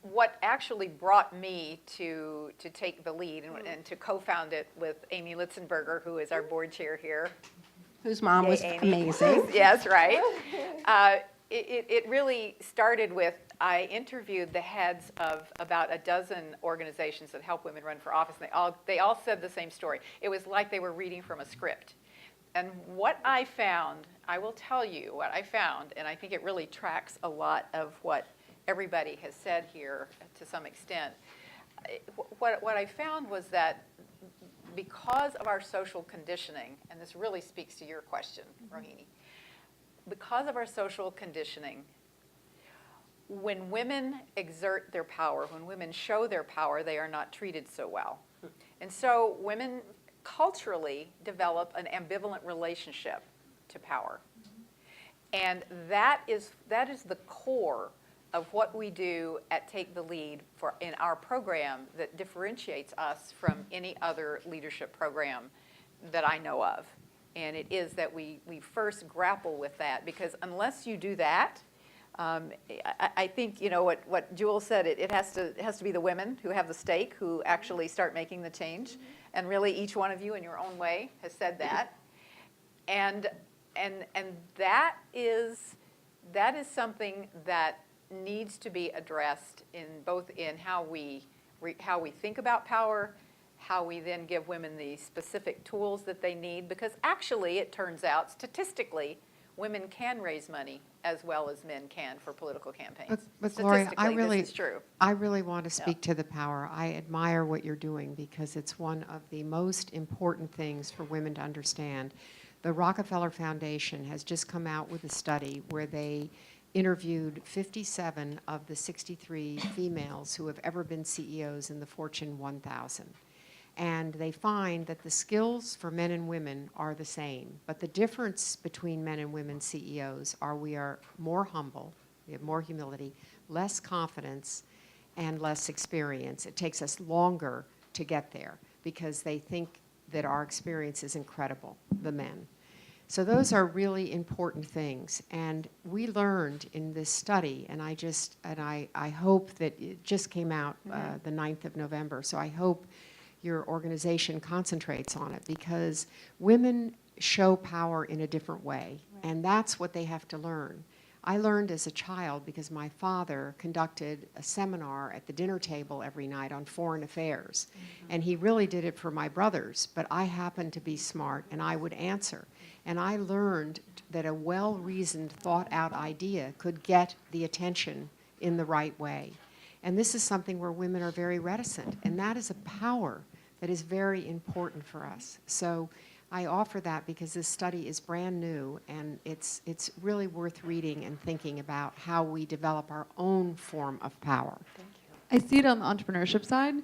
what actually brought me to take the lead and to co-found it with Amy Litzenberger, who is our board chair here. Whose mom was amazing. Yes, right. It really started with, I interviewed the heads of about a dozen organizations that help women run for office, and they all said the same story. It was like they were reading from a script. And what I found, I will tell you what I found, and I think it really tracks a lot of what everybody has said here to some extent. What I found was that because of our social conditioning, and this really speaks to your question, Rohini, because of our social conditioning, when women exert their power, when women show their power, they are not treated so well. And so women culturally develop an ambivalent relationship to power. And that is the core of what we do at Take the Lead in our program that differentiates us from any other leadership program that I know of. And it is that we first grapple with that, because unless you do that, I think what Jewelle said. It has to be the women who have the stake, who actually start making the change, and really each one of you in your own way has said that, and that is something that needs to be addressed in how we think about power, how we then give women the specific tools that they need, because actually it turns out statistically women can raise money as well as men can for political campaigns. But Gloria, this is true. I really want to speak to the power. I admire what you're doing because it's one of the most important things for women to understand. The Rockefeller Foundation has just come out with a study where they interviewed 57 of the 63 females who have ever been CEOs in the Fortune 1000. And they find that the skills for men and women are the same. But the difference between men and women CEOs are we are more humble, we have more humility, less confidence, and less experience. It takes us longer to get there because they think that our experience is incredible, the men. So those are really important things. And we learned in this study, and I hope that it just came out the 9th of November, so I hope your organization concentrates on it, because women show power in a different way, and that's what they have to learn. I learned as a child because my father conducted a seminar at the dinner table every night on foreign affairs, and he really did it for my brothers, but I happened to be smart, and I would answer. And I learned that a well-reasoned, thought-out idea could get the attention in the right way. And this is something where women are very reticent, and that is a power that is very important for us. So I offer that because this study is brand new, and it's really worth reading and thinking about how we develop our own form of power. Thank you. I see it on the entrepreneurship side,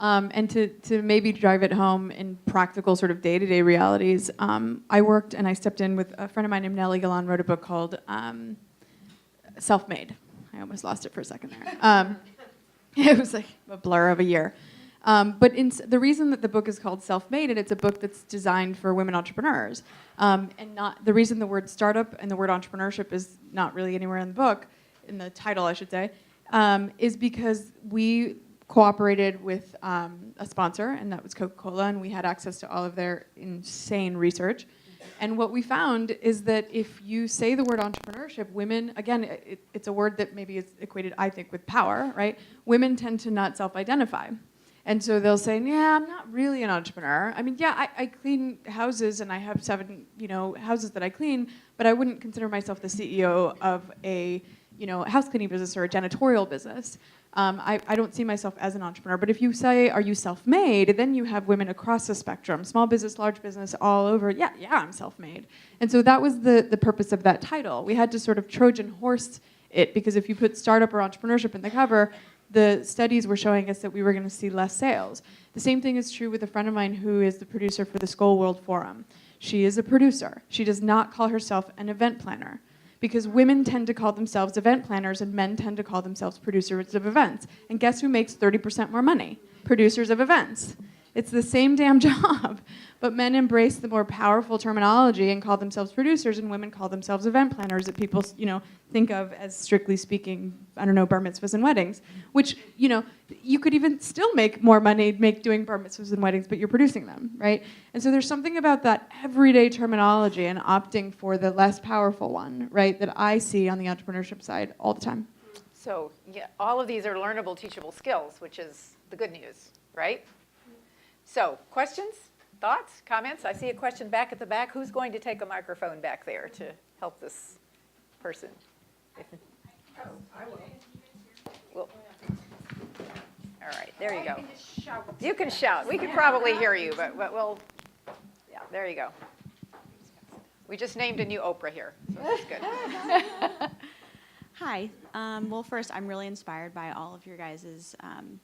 and to maybe drive it home in practical sort of day-to-day realities. I worked and I stepped in with a friend of mine named Nellie Galan, wrote a book called Selfmade. I almost lost it for a second there. It was like a blur of a year. But the reason that the book is called Selfmade, and it's a book that's designed for women entrepreneurs, and not the reason the word startup and the word entrepreneurship is not really anywhere in the book, in the title I should say, is because we cooperated with a sponsor, and that was Coca-Cola, and we had access to all of their insane research. And what we found is that if you say the word entrepreneurship, women, again, it's a word that maybe is equated, I think, with power, right? Women tend to not self-identify. And so they'll say, yeah, I'm not really an entrepreneur. I mean, yeah, I clean houses and I have 7, houses that I clean, but I wouldn't consider myself the CEO of a, house cleaning business or a janitorial business. I don't see myself as an entrepreneur. But if you say, are you self-made, then you have women across the spectrum, small business, large business, all over. Yeah, I'm self-made. And so that was the purpose of that title. We had to sort of Trojan horse it, because if you put startup or entrepreneurship in the cover, the studies were showing us that we were going to see less sales. The same thing is true with a friend of mine who is the producer for the Skoll World Forum. She is a producer. She does not call herself an event planner, because women tend to call themselves event planners and men tend to call themselves producers of events. And guess who makes 30% more money? Producers of events. It's the same damn job, but men embrace the more powerful terminology and call themselves producers, and women call themselves event planners that people, think of as, strictly speaking, I don't know, bar mitzvahs and weddings, which, you could even still make more money doing bar mitzvahs and weddings, but you're producing them, right? And so there's something about that everyday terminology and opting for the less powerful one, right, that I see on the entrepreneurship side all the time. So yeah, all of these are learnable, teachable skills, which is the good news, right? So questions, thoughts, comments? I see a question back at the back. Who's going to take a microphone back there to help this person? I will. Well, all right, there you go. You can shout. We can probably hear you, but we'll, yeah, there you go. We just named a new Oprah here, so that's good. Hi. Well, first, I'm really inspired by all of your guys'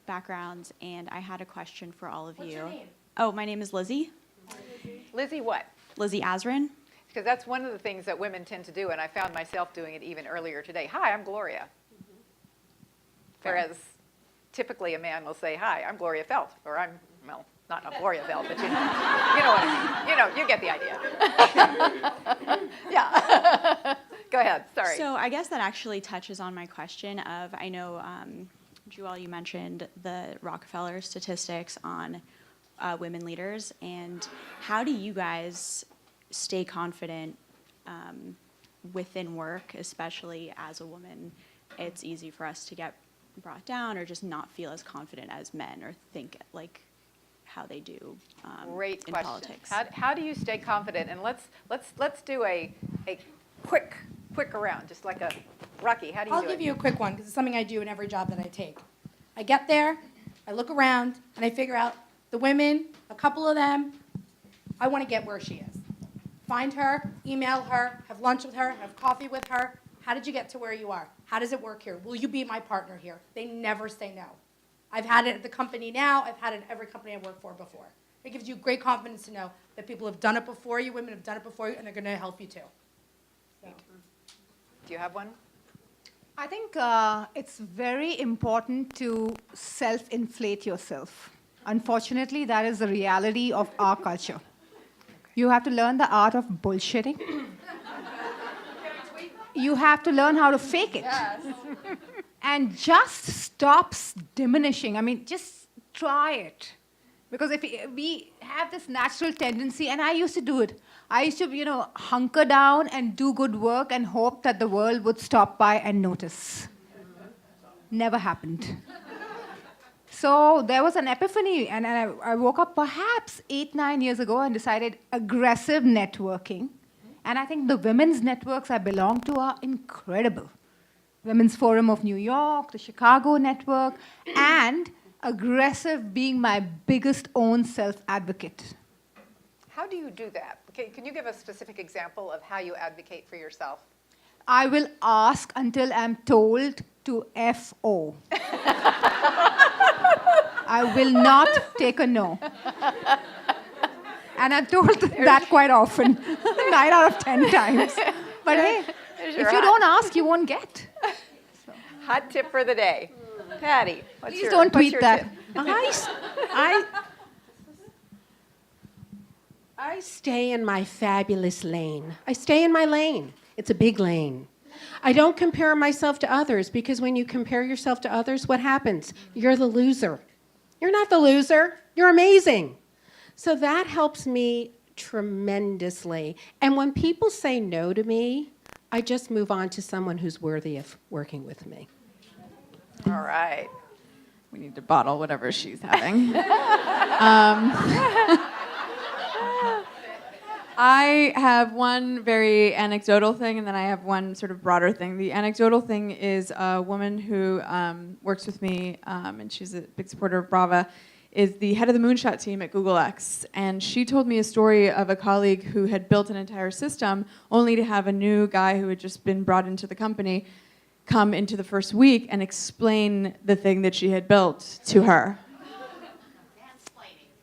backgrounds, and I had a question for all of you. What's your name? Oh, my name is Lizzie. Lizzie what? Lizzie Azrin. Because that's one of the things that women tend to do, and I found myself doing it even earlier today. Hi, I'm Gloria. Whereas typically a man will say, hi, I'm Gloria Feldt, or well, not Gloria Feldt, but you know what I mean. You get the idea. Yeah. Go ahead, sorry. So I guess that actually touches on my question of, I know, Jewelle, you mentioned the Rockefeller statistics on women leaders, and how do you guys stay confident within work, especially as a woman? It's easy for us to get brought down or just not feel as confident as men or think like how they do Great in question. politics. How do you stay confident? And let's do a quick around, just like a Raakhee. How do you I'll do give it? you a quick one because it's something I do in every job that I take. I get there, I look around, and I figure out the women, a couple of them, I want to get where she is. Find her, email her, have lunch with her, have coffee with her. How did you get to where you are? How does it work here? Will you be my partner here? They never say no. I've had it at the company now. I've had it at every company I've worked for before. It gives you great confidence to know that people have done it before you, women have done it before you, and they're going to help you too. So. Do you have one? I think it's very important to self-inflate yourself. Unfortunately, that is the reality of our culture. You have to learn the art of bullshitting. You have to learn how to fake it. Yes. And just stop diminishing. I mean, just try it. Because if we have this natural tendency, and I used to do it. I used to, hunker down and do good work and hope that the world would stop by and notice. Never happened. So there was an epiphany, and I woke up perhaps 8-9 years ago and decided aggressive networking. And I think the women's networks I belong to are incredible. Women's Forum of New York, the Chicago network, and aggressive being my biggest own self-advocate. How do you do that? Okay, can you give a specific example of how you advocate for yourself? I will ask until I'm told to F-O. I will not take a no. And I'm told that quite often, 9 out of 10 times. But hey, if you don't ask, you won't get. Hot tip for the day. Patty, Please don't tweet that. I stay in my fabulous lane. I stay in my lane. It's a big lane. I don't compare myself to others because when you compare yourself to others, what happens? You're the loser. You're not the loser. You're amazing. So that helps me tremendously. And when people say no to me, I just move on to someone who's worthy of working with me. All right. We need to bottle whatever she's having. I have one very anecdotal thing, and then I have one sort of broader thing. The anecdotal thing is a woman who works with me, and she's a big supporter of Brava, is the head of the moonshot team at Google X. And she told me a story of a colleague who had built an entire system only to have a new guy who had just been brought into the company come into the first week and explain the thing that she had built to her.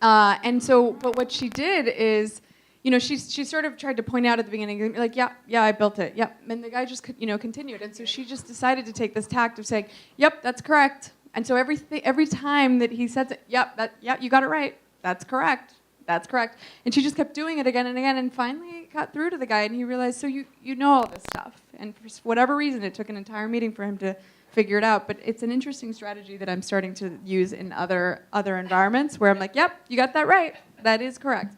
But what she did is she sort of tried to point out at the beginning, like, yeah, I built it, yep. And the guy just, continued. And so she just decided to take this tact of saying, yep, that's correct. And so every time that he said, yep, you got it right, that's correct. That's correct. And she just kept doing it again and again, and finally got through to the guy, and he realized, so you know all this stuff. And for whatever reason, it took an entire meeting for him to figure it out. But it's an interesting strategy that I'm starting to use in other environments where I'm like, yep, you got that right. That is correct.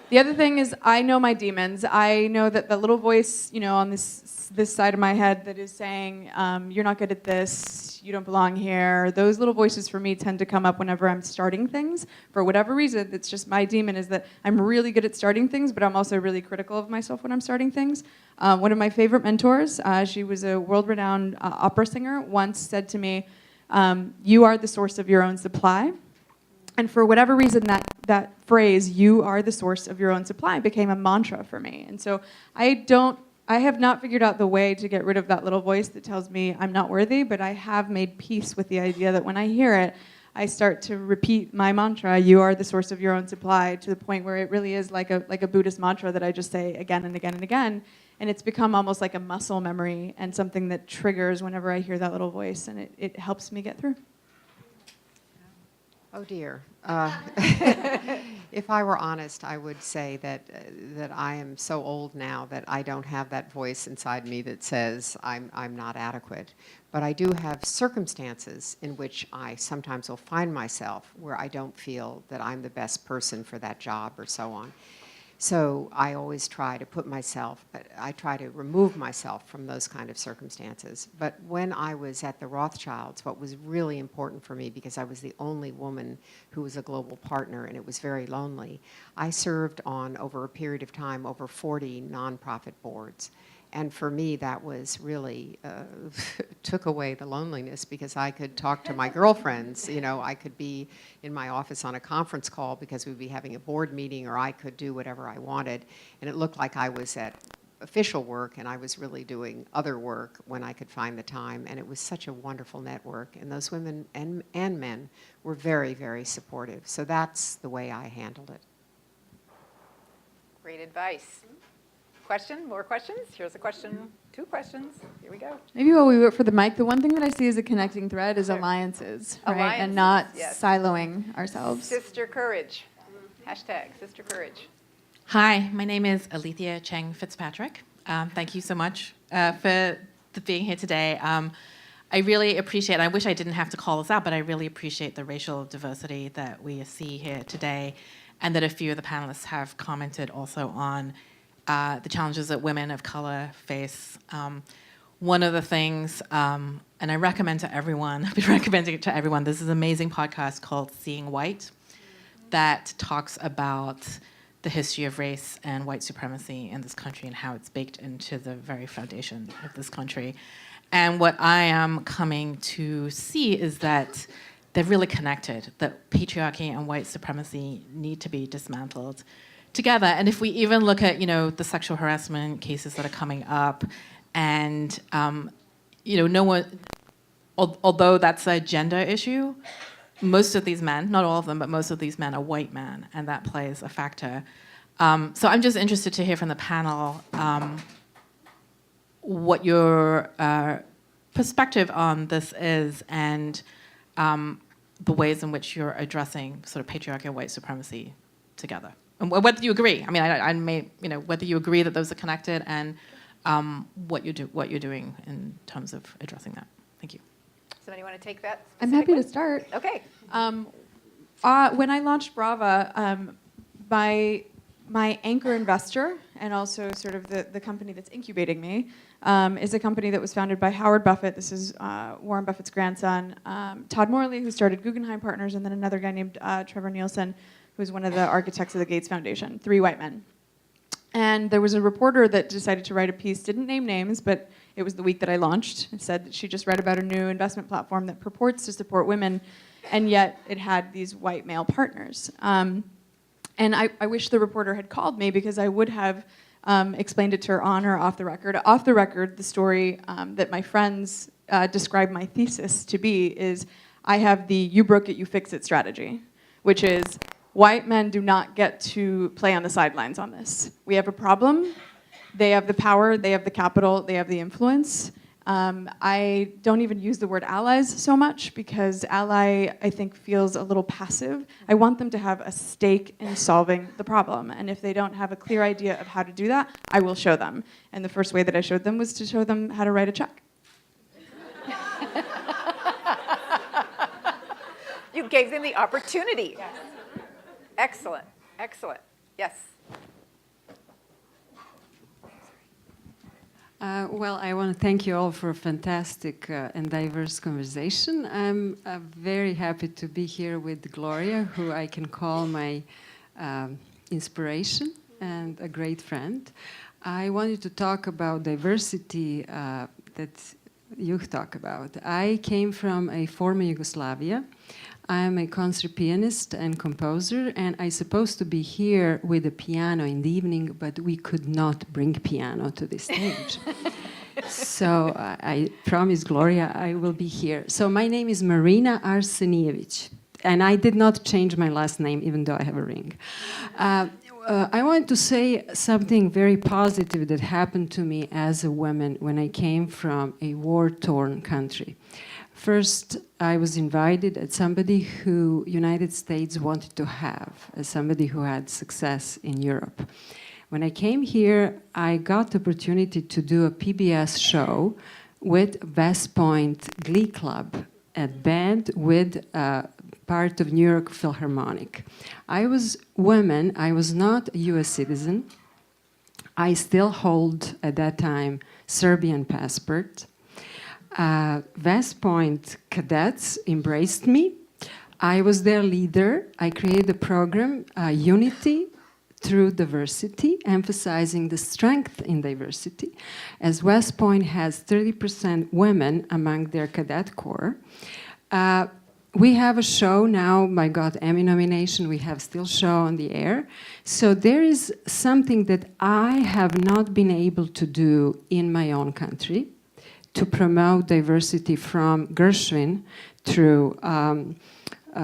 The other thing is I know my demons. I know that the little voice, on this side of my head that is saying, you're not good at this, you don't belong here. Those little voices for me tend to come up whenever I'm starting things. For whatever reason, it's just my demon is that I'm really good at starting things, but I'm also really critical of myself when I'm starting things. One of my favorite mentors, she was a world-renowned opera singer, once said to me, you are the source of your own supply. And for whatever reason, that phrase, you are the source of your own supply, became a mantra for me. And so I have not figured out the way to get rid of that little voice that tells me I'm not worthy, but I have made peace with the idea that when I hear it, I start to repeat my mantra, you are the source of your own supply, to the point where it really is like a Buddhist mantra that I just say again and again and again. And it's become almost like a muscle memory and something that triggers whenever I hear that little voice, and it helps me get through. Oh dear. If I were honest, I would say that I am so old now that I don't have that voice inside me that says I'm not adequate. But I do have circumstances in which I sometimes will find myself where I don't feel that I'm the best person for that job or so on. So I always try to I try to remove myself from those kind of circumstances. But when I was at the Rothschilds, what was really important for me, because I was the only woman who was a global partner and it was very lonely, I served on, over a period of time, over 40 nonprofit boards. And for me, that was really, took away the loneliness, because I could talk to my girlfriends. I could be in my office on a conference call because we'd be having a board meeting, or I could do whatever I wanted. And it looked like I was at official work, and I was really doing other work when I could find the time. And it was such a wonderful network. And those women and men were very, very supportive. So that's the way I handled it. Great advice. Question? More questions? Here's a question. 2 questions. Here we go. Maybe while we wait for the mic, the one thing that I see as a connecting thread is Sure. alliances, right? Alliances, And not yes. siloing ourselves. Sister courage. Hashtag sister courage. Hi, my name is Alethea Cheng Fitzpatrick. Thank you so much for being here today. I really appreciate, I wish I didn't have to call this out, but I really appreciate the racial diversity that we see here today, and that a few of the panelists have commented also on the challenges that women of color face. One of the things, and I recommend to everyone, I've been recommending it to everyone, this is an amazing podcast called Seeing White that talks about the history of race and white supremacy in this country and how it's baked into the very foundation of this country. And what I am coming to see is that they're really connected, that patriarchy and white supremacy need to be dismantled together. And if we even look at, the sexual harassment cases that are coming up, and, no one, although that's a gender issue, most of these men, not all of them, but most of these men are white men, and that plays a factor. So I'm just interested to hear from the panel what your perspective on this is, and the ways in which you're addressing sort of patriarchy and white supremacy together. And whether you agree, I may, whether you agree that those are connected, and what you're doing in terms of addressing that. Thank you. Somebody want to take that? I'm happy to specifically? start. Okay. When I launched Brava, my anchor investor, and also sort of the company that's incubating me, is a company that was founded by Howard Buffett. This is Warren Buffett's grandson, Todd Morley, who started Guggenheim Partners, and then another guy named Trevor Nielsen, who's one of the architects of the Gates Foundation, 3 white men. And there was a reporter that decided to write a piece, didn't name names, but it was the week that I launched. It said that she just read about a new investment platform that purports to support women, and yet it had these white male partners. And I wish the reporter had called me, because I would have explained it to her on or off the record. Off the record, the story that my friends described my thesis to be is, I have the you broke it, you fix it strategy, which is, white men do not get to play on the sidelines on this. We have a problem. They have the power, they have the capital, they have the influence. I don't even use the word allies so much because ally, I think, feels a little passive. I want them to have a stake in solving the problem. And if they don't have a clear idea of how to do that, I will show them. And the first way that I showed them was to show them how to write a check. You gave them the opportunity. Yes. Excellent, excellent. Yes. Well, I want to thank you all for a fantastic and diverse conversation. I'm very happy to be here with Gloria, who I can call my inspiration and a great friend. I wanted to talk about diversity that you talk about. I came from a former Yugoslavia. I am a concert pianist and composer, and I'm supposed to be here with a piano in the evening, but we could not bring piano to the stage. So I promise Gloria I will be here. So my name is Marina Arsenijević, and I did not change my last name, even though I have a ring. I want to say something very positive that happened to me as a woman when I came from a war-torn country. First, I was invited as somebody who United States wanted to have, as somebody who had success in Europe. When I came here, I got the opportunity to do a PBS show with West Point Glee Club, a band with part of New York Philharmonic. I was woman, I was not a US citizen. I still hold, at that time, Serbian passport. West Point cadets embraced me. I was their leader. I created a program, Unity Through Diversity, emphasizing the strength in diversity, as West Point has 30% women among their cadet corps. We have a show now, I got Emmy nomination, we have still show on the air. So there is something that I have not been able to do in my own country, to promote diversity from Gershwin through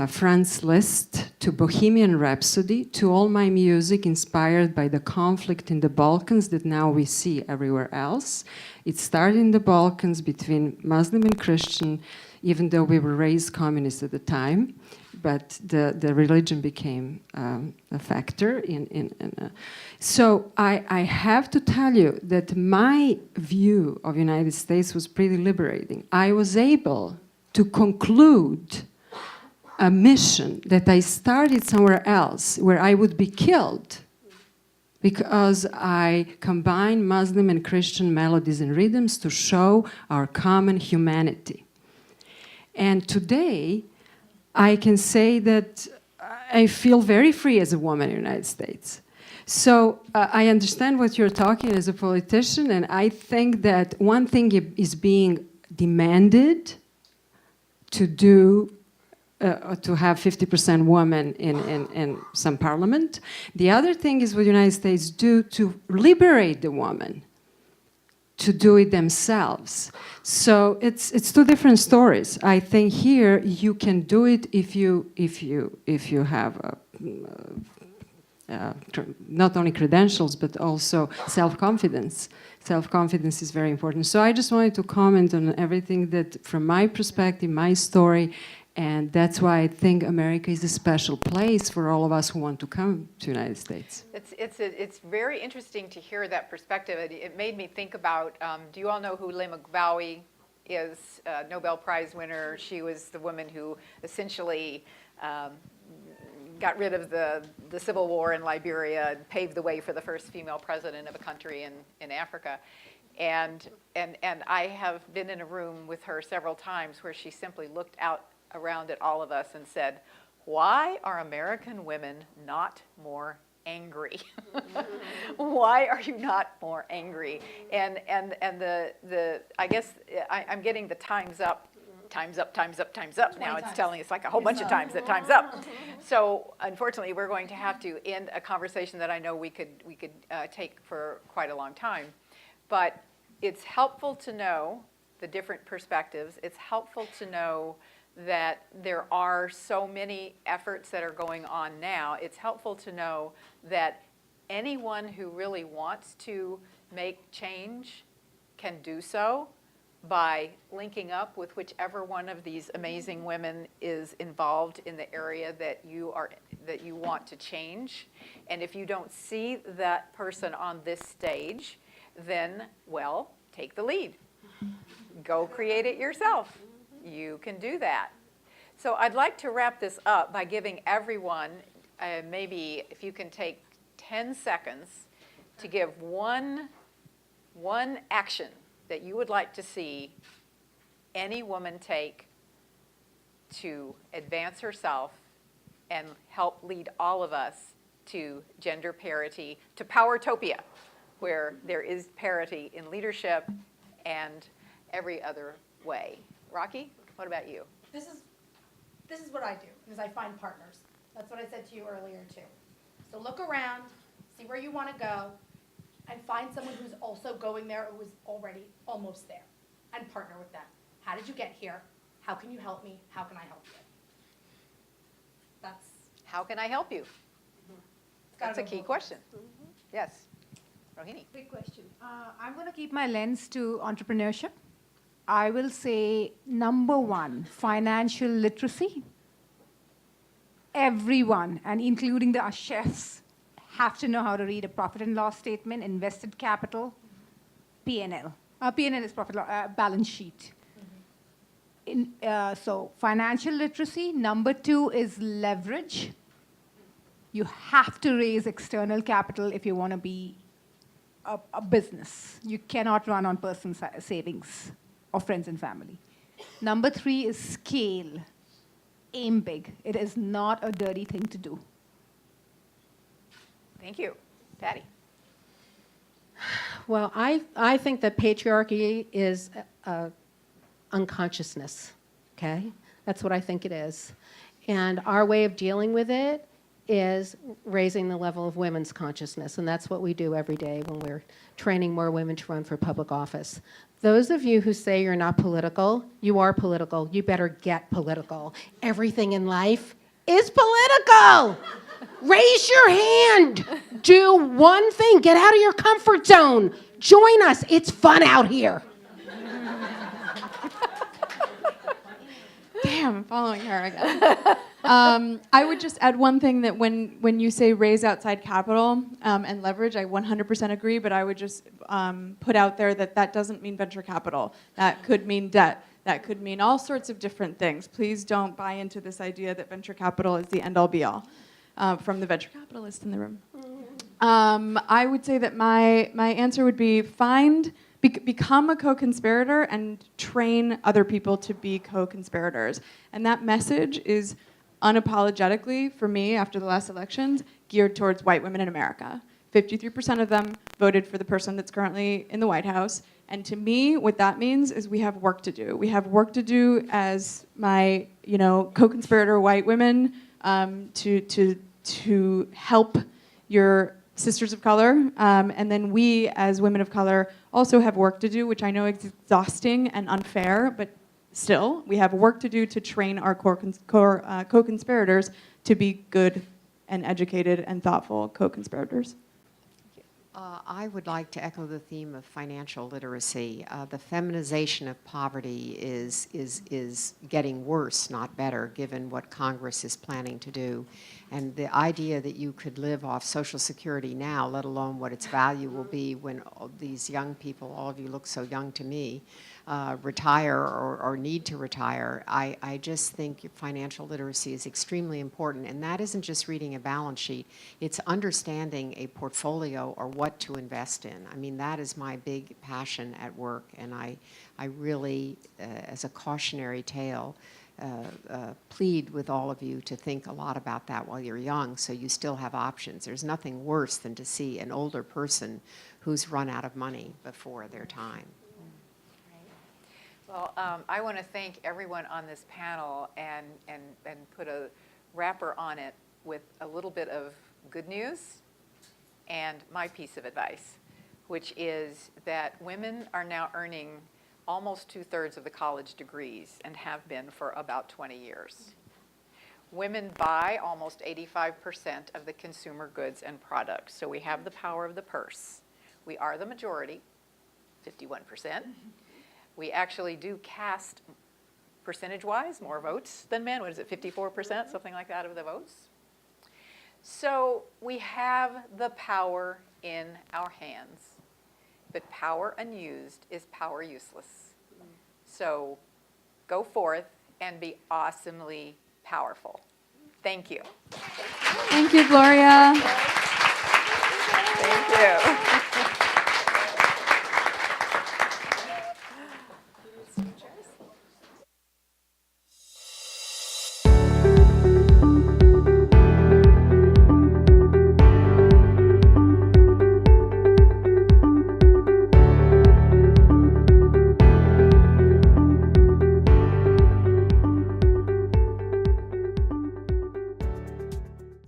Franz Liszt to Bohemian Rhapsody to all my music inspired by the conflict in the Balkans that now we see everywhere else. It started in the Balkans between Muslim and Christian, even though we were raised communist at the time, but the religion became a factor. So I have to tell you that my view of United States was pretty liberating. I was able to conclude a mission that I started somewhere else, where I would be killed, because I combined Muslim and Christian melodies and rhythms to show our common humanity. And today, I can say that I feel very free as a woman in the United States. So I understand what you're talking as a politician, and I think that one thing is being demanded to do, to have 50% women in some parliament. The other thing is what the United States do to liberate the woman, to do it themselves. So it's two different stories. I think here you can do it if you have not only credentials but also self-confidence. Self-confidence is very important. So I just wanted to comment on everything that, from my perspective, my story, and that's why I think America is a special place for all of us who want to come to the United States. It's very interesting to hear that perspective. It made me think about, do you all know who Leigh McVowie is? Nobel Prize winner. She was the woman who essentially got rid of the civil war in Liberia and paved the way for the first female president of a country in Africa. And I have been in a room with her several times where she simply looked out around at all of us and said, "Why are American women not more angry? Why are you not more angry?" And I guess I'm getting the time's up now. It's telling us like a whole bunch of times that time's up. So unfortunately, we're going to have to end a conversation that I know we could take for quite a long time. But it's helpful to know the different perspectives. It's helpful to know that there are so many efforts that are going on now, it's helpful to know that anyone who really wants to make change can do so by linking up with whichever one of these amazing women is involved in the area that you want to change. And if you don't see that person on this stage, then, well, take the lead. Go create it yourself. You can do that. So I'd like to wrap this up by giving everyone, maybe if you can take 10 seconds to give one action that you would like to see any woman take to advance herself and help lead all of us to gender parity, to Powertopia, where there is parity in leadership and every other way. Raakhee, what about you? This is what I do, because I find partners. That's what I said to you earlier, too. So look around, see where you want to go, and find someone who's also going there or who's already almost there, and partner with them. How did you get here? How can you help me? How can I help you? That's How can I help you? That's a key question. Yes. Rohini. Big question. I'm going to keep my lens to entrepreneurship. I will say number one, financial literacy. Everyone, and including the chefs, have to know how to read a profit and loss statement, invested capital, P&L. P&L is profit balance sheet. So financial literacy. Number two is leverage. You have to raise external capital if you want to be a business. You cannot run on personal savings or friends and family. Number three is scale. Aim big. It is not a dirty thing to do. Thank you. Patty. Well, I think that patriarchy is unconsciousness, okay? That's what I think it is. And our way of dealing with it is raising the level of women's consciousness, and that's what we do every day when we're training more women to run for public office. Those of you who say you're not political, you are political. You better get political. Everything in life is political. Raise your hand. Do one thing. Get out of your comfort zone. Join us. It's fun out here. Damn, I'm following her again. I would just add one thing that when you say raise outside capital and leverage, I 100% agree, but I would just put out there that doesn't mean venture capital. That could mean debt. That could mean all sorts of different things. Please don't buy into this idea that venture capital is the end-all be-all. From the venture capitalist in the room. I would say that my answer would be become a co-conspirator and train other people to be co-conspirators. And that message is unapologetically, for me, after the last elections, geared towards white women in America. 53% of them voted for the person that's currently in the White House. And to me, what that means is we have work to do. We have work to do as my, co-conspirator white women to help your sisters of color. And then we, as women of color, also have work to do, which I know is exhausting and unfair, but still, we have work to do to train our co-conspirators to be good and educated and thoughtful co-conspirators. I would like to echo the theme of financial literacy. The feminization of poverty is getting worse, not better, given what Congress is planning to do. And the idea that you could live off Social Security now, let alone what its value will be when these young people, all of you look so young to me, retire or need to retire, I just think financial literacy is extremely important. And that isn't just reading a balance sheet, it's understanding a portfolio or what to invest in. I mean, that is my big passion at work. And I really, as a cautionary tale, plead with all of you to think a lot about that while you're young so you still have options. There's nothing worse than to see an older person who's run out of money before their time. Well, I want to thank everyone on this panel and put a wrapper on it with a little bit of good news and my piece of advice, which is that women are now earning almost 2/3 of the college degrees and have been for about 20 years. Women buy almost 85% of the consumer goods and products. So we have the power of the purse. We are the majority, 51%. We actually do cast, percentage-wise, more votes than men. What is it, 54%, something like that of the votes? So we have the power in our hands. But power unused is power useless. So go forth and be awesomely powerful. Thank you. Thank you, Gloria. Thank you.